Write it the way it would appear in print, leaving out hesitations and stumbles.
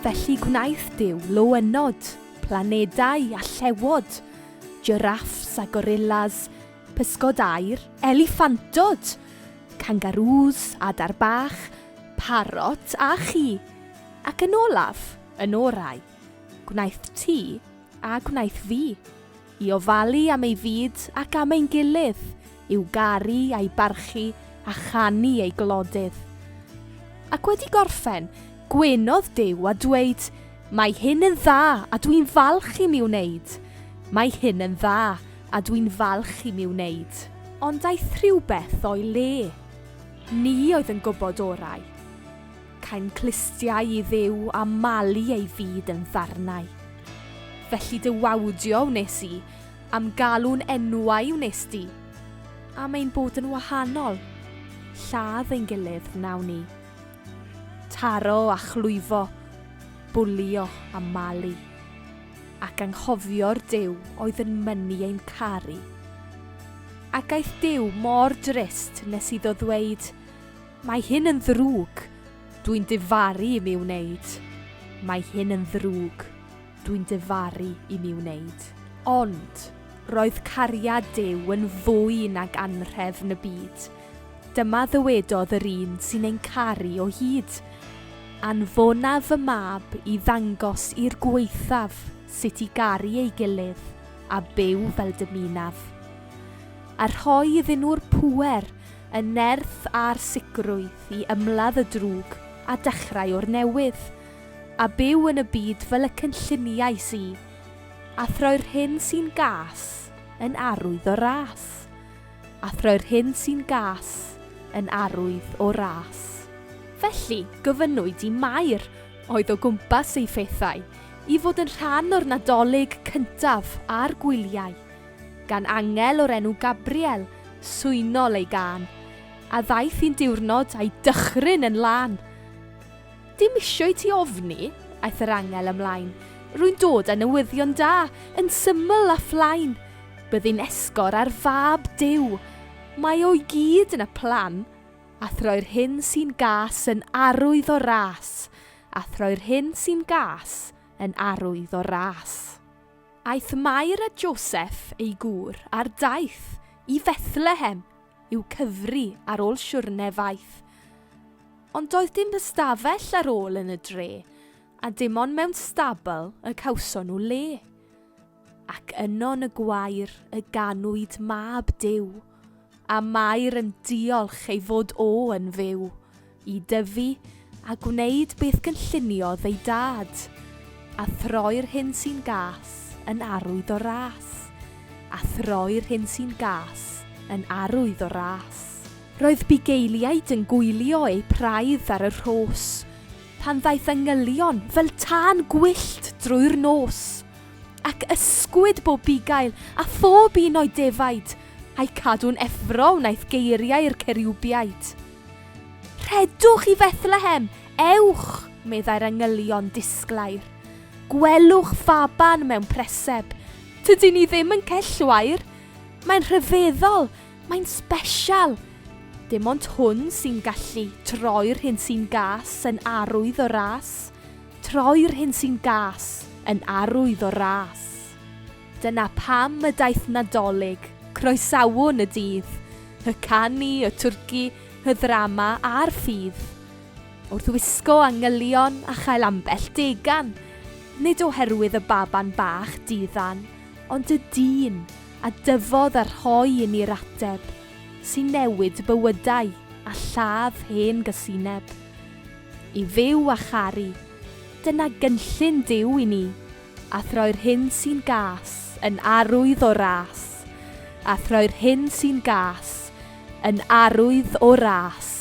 Felly gwnaeth Duw loynod, planedau a llewod, giraffs a gorillas, pysgodair, eliffantod, kangaroos a darbach, parot a chi, ac yn olaf, yn orau, gwnaeth ti a gwnaeth fi, i ofalu am ei fyd ac am ein gilydd, i'w garu a'i barchu a chanu ei glodydd. Ac wedi gorffen, gwenodd Duw a dweud, mae hyn yn dda a dwi'n falch i mi wneud. Mae hyn yn dda a dwi'n falch i mi wneud. Ond daeth rhywbeth o'i le. Ni oedd yn gwybod orau. Cain clistiau i Dduw a malu ei fyd yn ddarnau. Felly dy wawdio wnes i, am galw'n enwau wnes di. Am ein bod yn wahanol, lladd ein gilydd wnawn ni. Taro a chlwyfo, bwlio a malu. Ac anghofio'r Duw oedd yn mynnu ein caru. Ac aeth Duw mor drist nes iddo ddweud, mae hyn yn ddrwg, dwi'n difaru i mi wneud. Mae hyn yn ddrwg, dwi'n difaru i mi wneud. Ond, roedd cariad Duw yn fwy nag anrhef yn y byd. Dyma ddywedodd yr un sy'n ein caru o hyd. Anfona fy mab i ddangos i'r gweithaf sut i garu ei gilydd a byw fel dymunaf. A rhoi iddyn nhw'r pŵer, y nerth a'r sicrwydd i ymladd y drwg a dechrau o'r newydd, a byw yn y byd fel y cynlluniau si, a throi'r hyn sy'n gas yn arwydd o ras. A throi'r hyn sy'n gas yn arwydd o ras. Felly, gofynnwyd i Mair, oedd o gwmpas ei phethau, i fod yn rhan o'r Nadolig cyntaf a'r gwyliau, gan angel o'r enw Gabriel, swynol ei gan, a ddaeth i'n diwrnod a'i dychryn yn lan. Dim eisiau ti ofni, aeth yr angel ymlaen, rwy'n dod â newyddion da, yn syml a fflaen. Byddai'n esgor ar fab Duw, mae o'i gyd yn y plan, a throi'r hyn sy'n gas yn arwydd o ras, a throi'r hyn sy'n gas yn arwydd o ras. Aeth Mair a Joseph ei gŵr ar daith i Fethlehem i'w cyfri ar ôl siwrne faith. Ond doedd dim ystafell ar ôl yn y dre, a dim ond mewn stabl y cawson nhw le. Ac yno yn y gwair y ganwyd mab Duw, a Mair yn diolch ei fod o yn fyw, i dyfu a gwneud beth gynlluniodd ei dad, a throi'r hyn sy'n gas yn arwydd o ras, a throi'r hyn sy'n gas yn arwydd o ras. Roedd bugeiliaid yn gwylio ei praidd ar y rhos, pan ddaeth angylion fel tân gwyllt drwy'r nos, ac ysgwyd bob bugail a phob un o'i defaid, a'i cadw'n effro wnaeth geiriau'r ceriwbiaid. Rhedwch i Fethlehem, ewch, meddai'r angylion disglair. Gwelwch faban mewn preseb, tydyn ni ddim yn cellwair. Mae'n rhyfeddol, mae'n sbesial. Dim ond hwn sy'n gallu troi'r hyn sy'n gas yn arwydd o ras, troi'r hyn sy'n gas yn arwydd o ras. Dyna pam y daeth Nadolig, croesawon y dydd, y canu, y twrci, y ddrama a'r ffydd. Wrth wisgo angylion a chael ambell degan, nid oherwydd y baban bach diddan, ond y dyn a dyfodd ar hoi yn i'r ateb, sy'n newid bywydau a lladd hen gysineb. I fyw a charu, dyna gynllun Duw i ni, a throi'r hyn sy'n gas yn arwydd o ras, a throi'r hyn sy'n gas yn arwydd o ras.